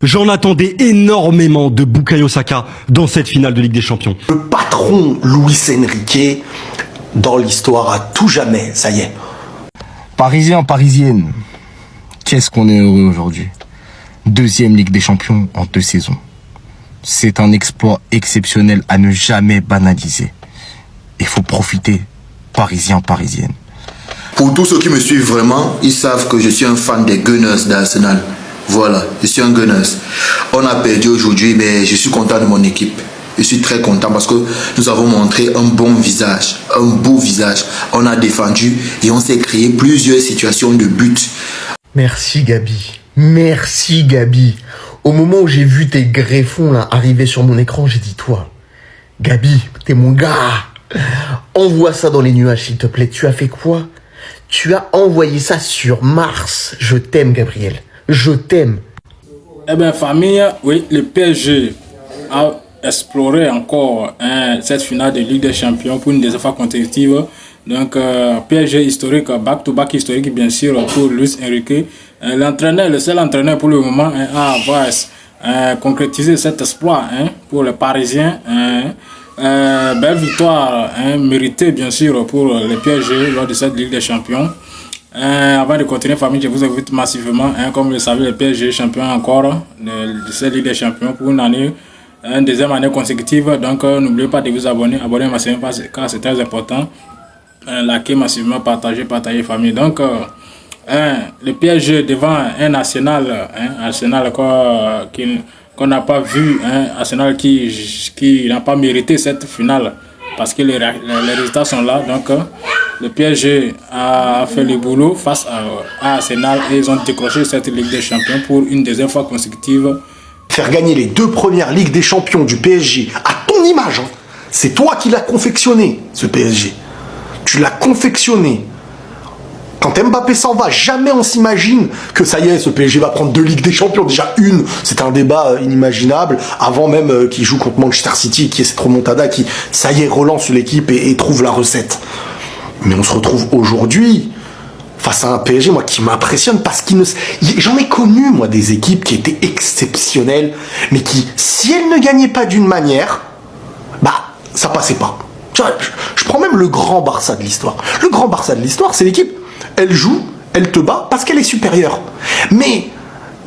J'en attendais énormément de Bukayo Saka dans cette finale de Ligue des Champions. Le patron Luis Enrique, dans l'histoire, à tout jamais, ça y est. Parisiens, parisiennes, qu'est-ce qu'on est heureux aujourd'hui. Deuxième Ligue des Champions en 2 saisons. C'est un exploit exceptionnel à ne jamais banaliser. Il faut profiter, Parisiens, parisiennes. Pour tous ceux qui me suivent vraiment, ils savent que je suis un fan des Gunners d'Arsenal. Voilà, je suis un Gunners. On a perdu aujourd'hui, mais je suis content de mon équipe. Je suis très content parce que nous avons montré un bon visage, un beau visage. On a défendu et on s'est créé plusieurs situations de but. Merci Gabi. Merci Gabi. Au moment où j'ai vu tes greffons là arriver sur mon écran, j'ai dit toi, Gabi, t'es mon gars. Envoie ça dans les nuages s'il te plaît. Tu as fait quoi? Tu as envoyé ça sur Mars. Je t'aime Gabriel. Je t'aime. Eh bien famille, oui, le PSG a exploré encore cette finale de Ligue des Champions pour une deuxième fois consécutive. Donc PSG historique, back-to-back historique bien sûr pour Luis Enrique. L'entraîneur, le seul entraîneur pour le moment à avoir concrétisé cet exploit pour les Parisiens. Belle victoire méritée bien sûr pour le PSG lors de cette Ligue des Champions. Avant de continuer famille, je vous invite massivement, comme vous le savez, le PSG est champion encore de cette Ligue des Champions pour une année, une deuxième année consécutive. Donc n'oubliez pas de vous abonner massivement car c'est très important. Likez massivement, partagez famille. Donc le PSG devant un Arsenal, Arsenal qu'on n'a pas vu, Arsenal qui n'a pas mérité cette finale parce que les résultats sont là. Donc le PSG a fait le boulot face à Arsenal et ils ont décroché cette Ligue des Champions pour une deuxième fois consécutive. Faire gagner les 2 premières Ligues des Champions du PSG à ton image, c'est toi qui l'as confectionné, ce PSG. Tu l'as confectionné. Quand Mbappé s'en va, jamais on s'imagine que ça y est, ce PSG va prendre 2 Ligues des Champions. Déjà une, c'est un débat inimaginable. Avant même qu'il joue contre Manchester City, qui est cette remontada qui, ça y est, relance l'équipe et trouve la recette. Mais on se retrouve aujourd'hui face à un PSG, moi, qui m'impressionne parce qu'il ne... J'en ai connu, moi, des équipes qui étaient exceptionnelles, mais qui, si elles ne gagnaient pas d'une manière, bah, ça passait pas. Tu vois, je prends même le grand Barça de l'histoire. Le grand Barça de l'histoire, c'est l'équipe. Elle joue, elle te bat parce qu'elle est supérieure. Mais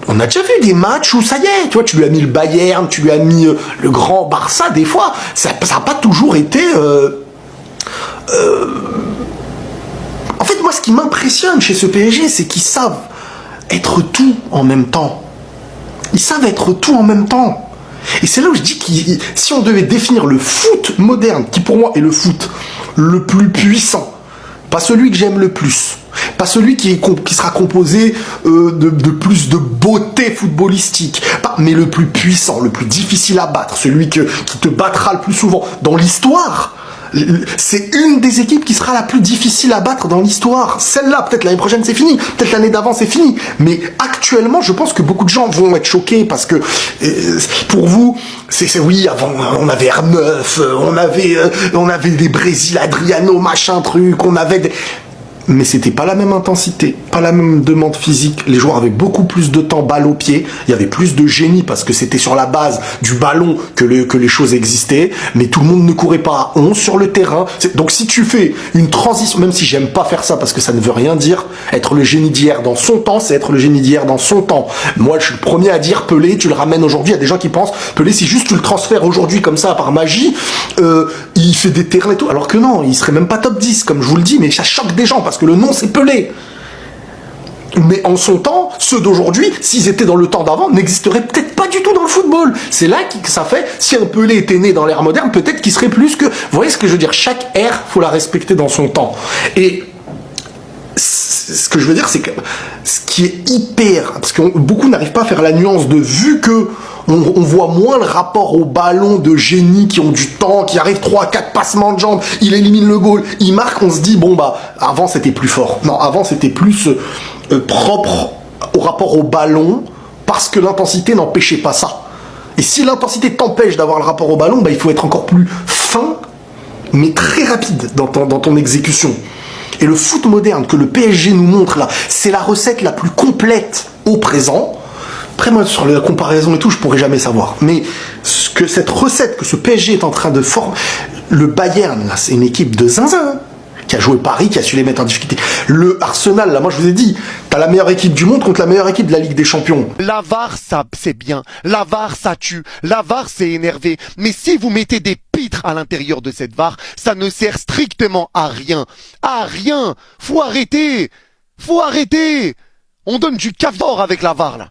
on a déjà vu des matchs où ça y est, tu vois, tu lui as mis le Bayern, tu lui as mis le grand Barça, des fois, ça n'a pas toujours été... En fait, moi, ce qui m'impressionne chez ce PSG, c'est qu'ils savent être tout en même temps. Ils savent être tout en même temps. Et c'est là où je dis que si on devait définir le foot moderne, qui pour moi est le foot le plus puissant, pas celui que j'aime le plus, pas celui qui sera composé de plus de beauté footballistique, mais le plus puissant, le plus difficile à battre, celui qui te battra le plus souvent dans l'histoire. C'est une des équipes qui sera la plus difficile à battre dans l'histoire. Celle-là, peut-être l'année prochaine c'est fini, peut-être l'année d'avant c'est fini. Mais actuellement, je pense que beaucoup de gens vont être choqués parce que pour vous, c'est oui, avant on avait R9, on avait des Brésil, Adriano, machin truc, on avait des... Mais c'était pas la même intensité, pas la même demande physique. Les joueurs avaient beaucoup plus de temps balle au pied. Il y avait plus de génie parce que c'était sur la base du ballon que les choses existaient. Mais tout le monde ne courait pas à 11 sur le terrain. Donc si tu fais une transition, même si j'aime pas faire ça parce que ça ne veut rien dire, être le génie d'hier dans son temps, c'est être le génie d'hier dans son temps. Moi, je suis le premier à dire Pelé, tu le ramènes aujourd'hui. Il y a des gens qui pensent Pelé, si juste tu le transfères aujourd'hui comme ça par magie, il fait des terrains et tout. Alors que non, il serait même pas top 10, comme je vous le dis, mais ça choque des gens parce que le nom c'est Pelé. Mais en son temps, ceux d'aujourd'hui, s'ils étaient dans le temps d'avant, n'existeraient peut-être pas du tout dans le football. C'est là que ça fait, si un Pelé était né dans l'ère moderne, peut-être qu'il serait plus que... Vous voyez ce que je veux dire? Chaque ère, faut la respecter dans son temps. Et ce que je veux dire, c'est que ce qui est hyper... Parce que beaucoup n'arrivent pas à faire la nuance de vu que on voit moins le rapport au ballon de génie qui ont du temps, qui arrivent 3-4 passements de jambes, il élimine le goal, il marque, on se dit, bon bah, avant c'était plus fort. Non, avant c'était plus propre au rapport au ballon, parce que l'intensité n'empêchait pas ça. Et si l'intensité t'empêche d'avoir le rapport au ballon, bah, il faut être encore plus fin, mais très rapide dans ton exécution. Et le foot moderne que le PSG nous montre là, c'est la recette la plus complète au présent Après, moi, sur la comparaison et tout, je pourrais jamais savoir. Mais ce que cette recette que ce PSG est en train de former, le Bayern, là, c'est une équipe de zinzin, hein, qui a joué Paris, qui a su les mettre en difficulté. Le Arsenal, là, moi, je vous ai dit, t'as la meilleure équipe du monde contre la meilleure équipe de la Ligue des Champions. La VAR, ça, c'est bien. La VAR, ça tue. La VAR, c'est énervé. Mais si vous mettez des pitres à l'intérieur de cette VAR, ça ne sert strictement à rien. À rien. Faut arrêter. Faut arrêter. On donne du caviar avec la VAR, là.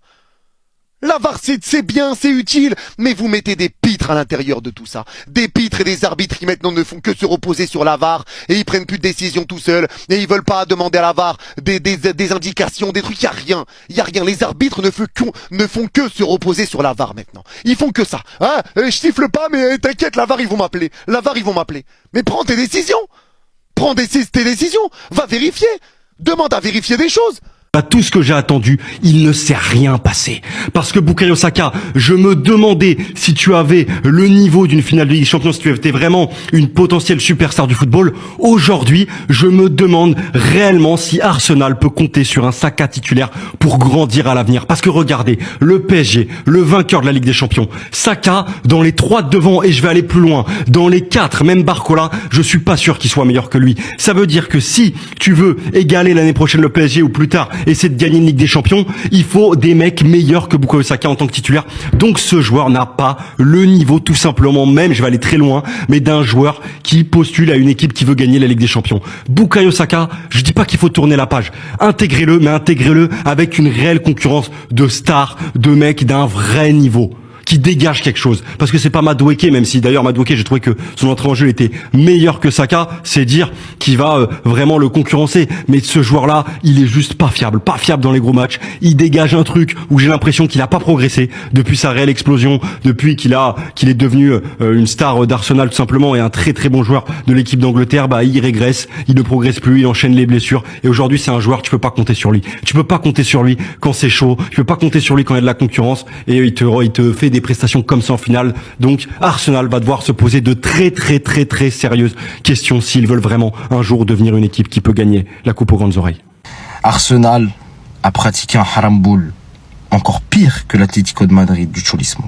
La VAR, c'est bien, c'est utile, mais vous mettez des pitres à l'intérieur de tout ça. Des pitres et des arbitres qui maintenant ne font que se reposer sur la VAR, et ils prennent plus de décisions tout seuls, et ils veulent pas demander à la VAR des indications, des trucs, y a rien. Y a rien. Les arbitres ne font que se reposer sur la VAR maintenant. Ils font que ça. Hein? Je siffle pas, mais t'inquiète, la VAR, ils vont m'appeler. La VAR, ils vont m'appeler. Mais prends tes décisions. Prends tes décisions. Va vérifier. Demande à vérifier des choses. À tout ce que j'ai attendu, il ne s'est rien passé. Parce que Bukayo Saka, je me demandais si tu avais le niveau d'une finale de Ligue des Champions, si tu étais vraiment une potentielle superstar du football. Aujourd'hui, je me demande réellement si Arsenal peut compter sur un Saka titulaire pour grandir à l'avenir. Parce que regardez, le PSG, le vainqueur de la Ligue des Champions, Saka, dans les 3 devant, et je vais aller plus loin, dans les 4, même Barcola, je suis pas sûr qu'il soit meilleur que lui. Ça veut dire que si tu veux égaler l'année prochaine le PSG ou plus tard, essayer de gagner une Ligue des Champions, il faut des mecs meilleurs que Bukayo Saka en tant que titulaire. Donc ce joueur n'a pas le niveau, tout simplement, même, je vais aller très loin, mais d'un joueur qui postule à une équipe qui veut gagner la Ligue des Champions. Bukayo Saka, je dis pas qu'il faut tourner la page. Intégrez-le, mais intégrez-le avec une réelle concurrence de stars, de mecs d'un vrai niveau, qui dégage quelque chose. Parce que c'est pas Madueke, même si d'ailleurs Madueke, j'ai trouvé que son entrée en jeu était meilleure que Saka, c'est dire qu'il va vraiment le concurrencer. Mais ce joueur-là, il est juste pas fiable dans les gros matchs. Il dégage un truc où j'ai l'impression qu'il a pas progressé depuis sa réelle explosion, depuis qu'il est devenu une star d'Arsenal tout simplement et un très très bon joueur de l'équipe d'Angleterre. Bah, il régresse, il ne progresse plus, il enchaîne les blessures. Et aujourd'hui, c'est un joueur, tu peux pas compter sur lui. Tu peux pas compter sur lui quand c'est chaud. Tu peux pas compter sur lui quand il y a de la concurrence. Et il te fait des prestations comme ça en finale. Donc Arsenal va devoir se poser de très sérieuses questions s'ils veulent vraiment un jour devenir une équipe qui peut gagner la coupe aux grandes oreilles. Arsenal a pratiqué un haramboul encore pire que l'Atlético de Madrid du Cholismo.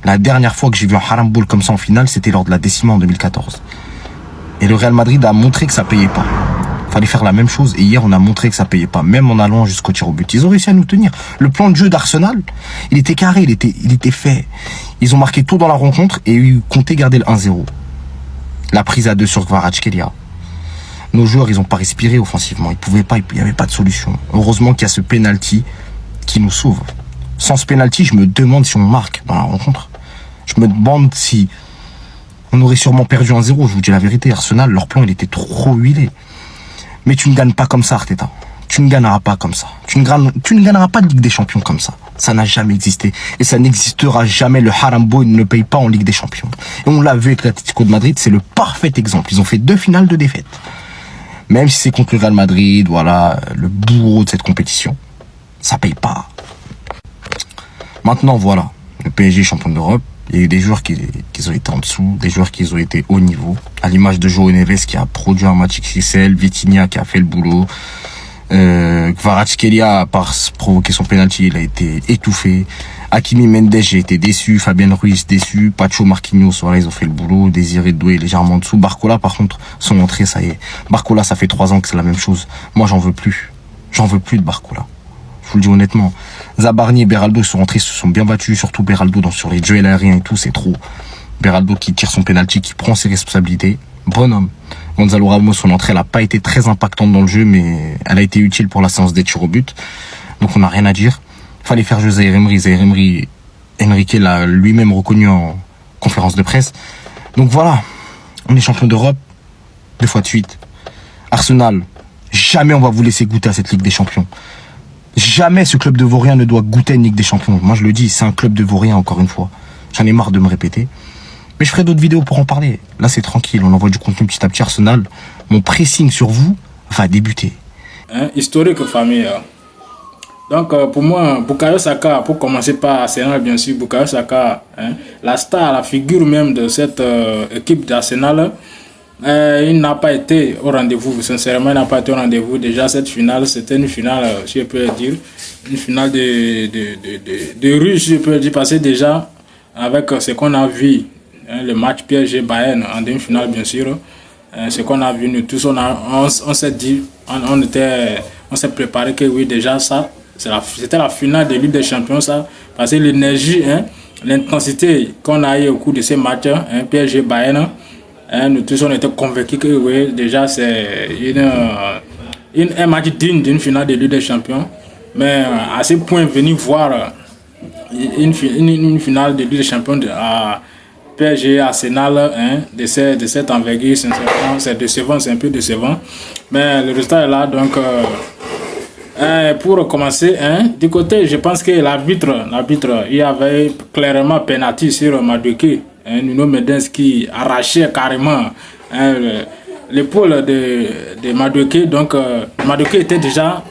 La dernière fois que j'ai vu un haramboul comme ça en finale, c'était lors de la décima en 2014. Et le Real Madrid a montré que ça payait pas. Fallait faire la même chose et hier on a montré que ça payait pas, même en allant jusqu'au tir au but. Ils ont réussi à nous tenir. Le plan de jeu d'Arsenal, il était carré, il était fait. Ils ont marqué tôt dans la rencontre et eu compté garder le 1-0. La prise à 2 sur Kvaratskhelia. Nos joueurs, ils ont pas respiré offensivement. Ils pouvaient pas, il y avait pas de solution. Heureusement qu'il y a ce penalty qui nous sauve. Sans ce penalty, je me demande si on marque dans la rencontre. Je me demande si on aurait sûrement perdu 1-0. Je vous dis la vérité, Arsenal, leur plan, il était trop huilé. Mais tu ne gagnes pas comme ça, Arteta. Tu ne gagneras pas comme ça. Tu ne gagneras pas de Ligue des Champions comme ça. Ça n'a jamais existé. Et ça n'existera jamais. Le Harambo ne paye pas en Ligue des Champions. Et on l'a vu avec l'Atlético de Madrid, c'est le parfait exemple. Ils ont fait 2 finales de défaite. Même si c'est contre le Real Madrid, voilà, le bourreau de cette compétition, ça paye pas. Maintenant, voilà, le PSG est champion d'Europe. Il y a eu des joueurs qui ont été en dessous, des joueurs qui ont été haut niveau. À l'image de João Neves qui a produit un match XXL, Vitinha qui a fait le boulot. Kvaratskhelia, à part provoquer son penalty, il a été étouffé. Hakimi Mendes, j'ai été déçu. Fabien Ruiz, déçu. Pacho, Marquinhos, voilà, ils ont fait le boulot. Désiré Doué, légèrement en dessous. Barcola, par contre, son entrée, ça y est. Barcola, ça fait 3 ans que c'est la même chose. Moi, j'en veux plus. J'en veux plus de Barcola. Je vous le dis honnêtement. Zabarni et Beraldo sont rentrés, se sont bien battus, surtout Beraldo sur les duels aériens et tout, c'est trop. Beraldo qui tire son penalty, qui prend ses responsabilités. Bonhomme. Gonzalo Ramos, son entrée, elle n'a pas été très impactante dans le jeu, mais elle a été utile pour la séance des tirs au but. Donc on n'a rien à dire. Fallait faire jouer Zaïre Emery. Zaïre Emery, Enrique l'a lui-même reconnu en conférence de presse. Donc voilà, on est champion d'Europe 2 fois de suite. Arsenal, jamais on va vous laisser goûter à cette Ligue des Champions. Jamais ce club de Vauriens ne doit goûter à une Ligue des Champions. Moi je le dis, c'est un club de Vauriens encore une fois. J'en ai marre de me répéter. Mais je ferai d'autres vidéos pour en parler. Là c'est tranquille, on envoie du contenu petit à petit. Arsenal, mon pressing sur vous va débuter. Historique famille. Donc pour moi, Bukayo Saka, pour commencer par Arsenal bien sûr, Bukayo Saka, la star, la figure même de cette équipe d'Arsenal, il n'a pas été au rendez-vous. Sincèrement, il n'a pas été au rendez-vous. Déjà, cette finale, c'était une finale, si je peux le dire, une finale de rue, si je peux le dire, parce que déjà, avec ce qu'on a vu, le match PSG-Bayern en demi-finale, bien sûr, ce qu'on a vu, nous tous, on s'est dit, on s'est préparé que oui, déjà, ça, c'était la finale de Ligue des Champions, ça, parce que l'énergie, l'intensité qu'on a eu au cours de ces matchs, PSG-Bayern, nous tous on était convaincus que oui, déjà c'est un match digne d'une finale de Ligue des Champions. Mais à ce point, venir voir une finale de Ligue des Champions à PSG Arsenal de cette envergure, sincèrement, c'est décevant, c'est un peu décevant. Mais le résultat est là, donc pour commencer, du côté, je pense que l'arbitre, il y avait clairement penalty sur Madueke. Nuno Mendes qui arrachait carrément l'épaule de Madueke. Donc Madueke était déjà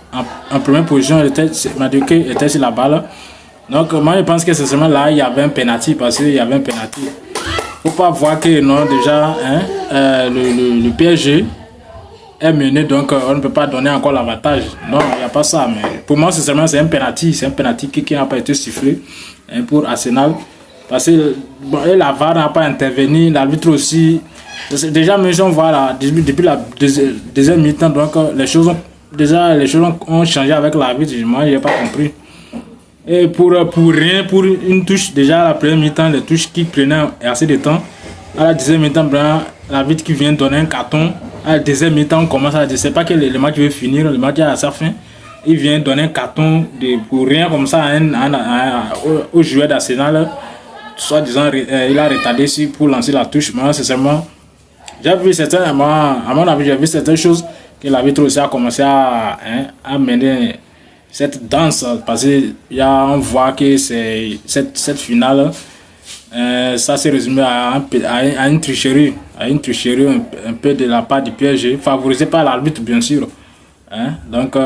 en première position, Madueke était sur la balle. Donc moi je pense que c'est seulement là il y avait un penalty, parce qu'il y avait un penalty. Faut pas voir que non, déjà le PSG est mené, donc on ne peut pas donner encore l'avantage. Non, il n'y a pas ça. Mais pour moi, c'est un penalty. C'est un penalty qui n'a pas été sifflé pour Arsenal. Parce que la VAR n'a pas intervenu, l'arbitre aussi. Déjà, mais on voit là, depuis la deuxième mi-temps, donc les choses ont changé avec l'arbitre. Moi, je n'ai pas compris. Et pour rien, pour une touche, déjà à la première mi-temps, les touches qui prenaient assez de temps. À la deuxième mi-temps, l'arbitre qui vient donner un carton. À la deuxième mi-temps, on commence à dire, c'est pas que le match veut finir, le match est à sa fin. Il vient donner un carton pour rien comme ça au joueur d'Arsenal. Soit disant, il a retardé ici pour lancer la touche. Moi, sincèrement, j'ai vu à mon avis, j'ai vu certaines choses que l'arbitre aussi a commencé à mener cette danse. Parce qu'on voit que cette finale, ça s'est résumé à une tricherie. Un peu de la part du PSG, favorisé par l'arbitre, bien sûr. Donc,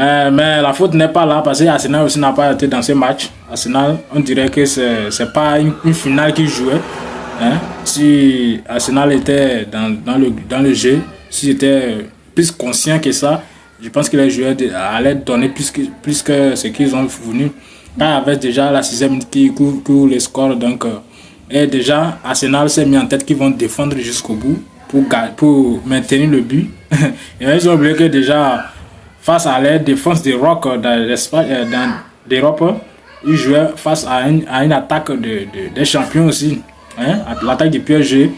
mais la faute n'est pas là, parce que Arsenal aussi n'a pas été dans ce match. Arsenal, on dirait que c'est pas une finale qui jouait. Si Arsenal était dans le jeu, s'il était plus conscient que ça, je pense que les joueurs allaient donner plus que ce qu'ils ont fourni. Là, avec déjà la 6e minute qui court les scores, donc et déjà Arsenal s'est mis en tête qu'ils vont défendre jusqu'au bout pour maintenir le but. Et ils ont oublié que déjà face à la défense des Rock d'Europe, ils jouaient face à une attaque des champions aussi. L'attaque du PSG,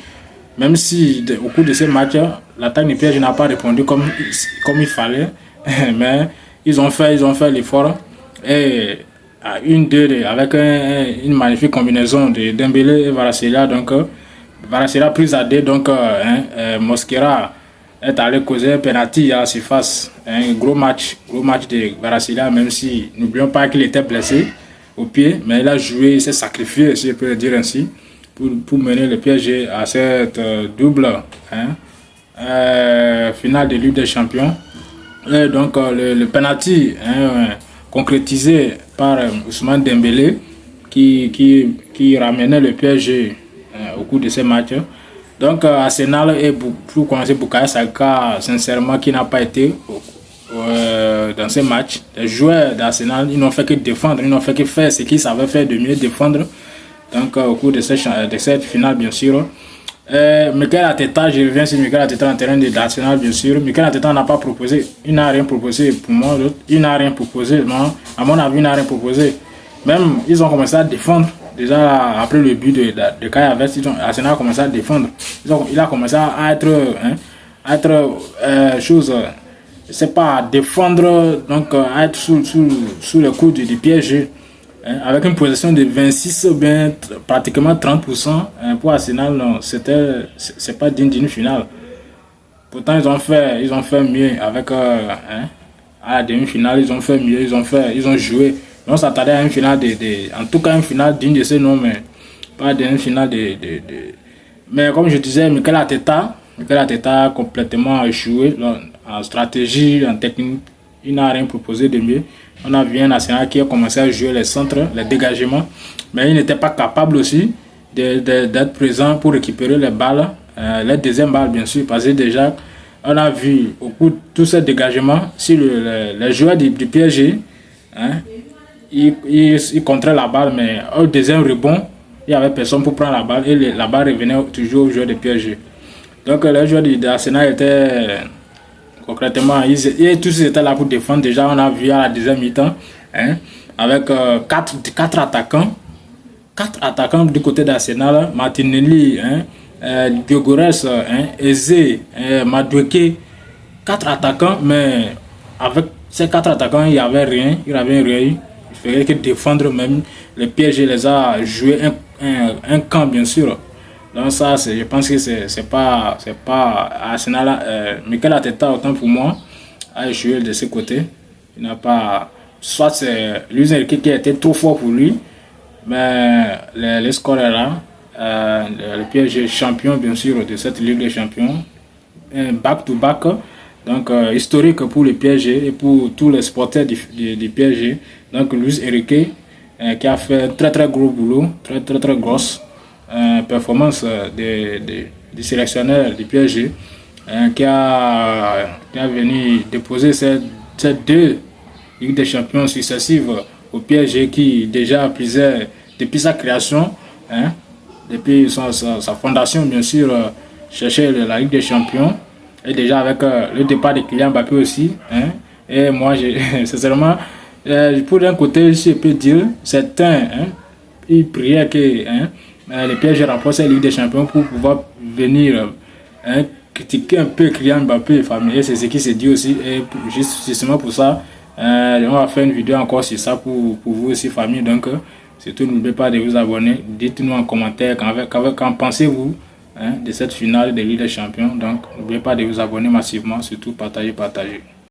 même si au cours de ces matchs, l'attaque du PSG n'a pas répondu comme il fallait, mais ils ont fait l'effort. Et à 1-2 avec une magnifique combinaison de Dembélé et Varasselia. Donc Varasselia prise à 2, donc Mosquera est allé causer penalty à la surface. Un gros match de Varasselia, même si n'oublions pas qu'il était blessé au pied, mais il a joué, il s'est sacrifié, si je peux le dire ainsi, pour mener le PSG à cette double finale de Ligue des Champions. Et donc le penalty concrétisé par Ousmane Dembélé qui ramenait le PSG au cours de ces matchs. Donc Arsenal et pour commencer Bukayo Saka, sincèrement, qui n'a pas été dans ces matchs. Les joueurs d'Arsenal, ils n'ont fait que défendre, ils n'ont fait que faire ce qu'ils savaient faire de mieux, défendre. Donc au cours de cette finale, bien sûr. Mikel Arteta, je reviens sur Mikel Arteta en terrain d'Arsenal, bien sûr. Mikel Arteta n'a pas proposé, il n'a rien proposé pour moi, il n'a rien proposé, non, à mon avis, il n'a rien proposé. Même, ils ont commencé à défendre, déjà après le but de Kai Havertz, Arsenal a commencé à défendre. Il a commencé à être c'est pas à défendre, donc à être sous le coup du PSG. Avec une possession de 26 ou bien pratiquement 30% pour Arsenal, non, c'est pas digne d'une finale. Pourtant ils ont fait mieux avec à la demi-finale, ils ont fait mieux, ils ont joué. On s'attendait à une finale en tout cas une finale digne de ce nom, mais pas d'une finale mais comme je disais, Mikel Arteta a complètement échoué en stratégie, en technique. Il n'a rien proposé de mieux. On a vu un Arsenal qui a commencé à jouer les centres, les dégagements, mais il n'était pas capable aussi d'être présent pour récupérer les balles la deuxième balle, bien sûr, parce que déjà, on a vu au cours de tout ce dégagement, si les joueurs du PSG, hein, ils contraient la balle, mais au deuxième rebond, il n'y avait personne pour prendre la balle et la balle revenait toujours aux joueurs du PSG. Donc les joueurs d'Arsenal étaient concrètement, ils tous étaient là pour défendre. Déjà, on a vu à la deuxième mi-temps, hein, avec quatre attaquants. 4 attaquants du côté d'Arsenal, Martinelli, hein, Gyökeres, hein, Eze, Madueke. 4 attaquants, mais avec ces 4 attaquants, il n'y avait rien. Il fallait que défendre même. Le PSG les a joué un camp, bien sûr. Donc ça, je pense que c'est pas Arsenal. Mikel Arteta, autant pour moi, a joué de ce côté. Il n'a pas... Soit c'est Luis Enrique qui a été trop fort pour lui, mais les scores est là. Le PSG est champion, bien sûr, de cette Ligue des Champions. Back-to-back. Donc, historique pour le PSG et pour tous les supporters du PSG. Donc, Luis Enrique, qui a fait un très très gros boulot, très grosse performance du sélectionneur du PSG, qui a venu déposer ces 2 Ligue des Champions successives au PSG, qui déjà puisait depuis sa création, hein, depuis sa fondation, bien sûr, cherchait la Ligue des Champions, et déjà avec le départ de Kylian Mbappé aussi, hein. Et moi, sincèrement, pour d'un côté, je peux dire, certains, hein, ils priaient que, hein, le PSG remporte la Ligue des Champions pour pouvoir venir, hein, critiquer un peu Kylian Mbappé et famille. C'est ce qui se dit aussi, et justement pour ça, on va faire une vidéo encore sur ça pour vous aussi, famille. Donc, surtout, n'oubliez pas de vous abonner. Dites-nous en commentaire qu'en pensez-vous, hein, de cette finale de Ligue des Champions. Donc, n'oubliez pas de vous abonner massivement, surtout partager.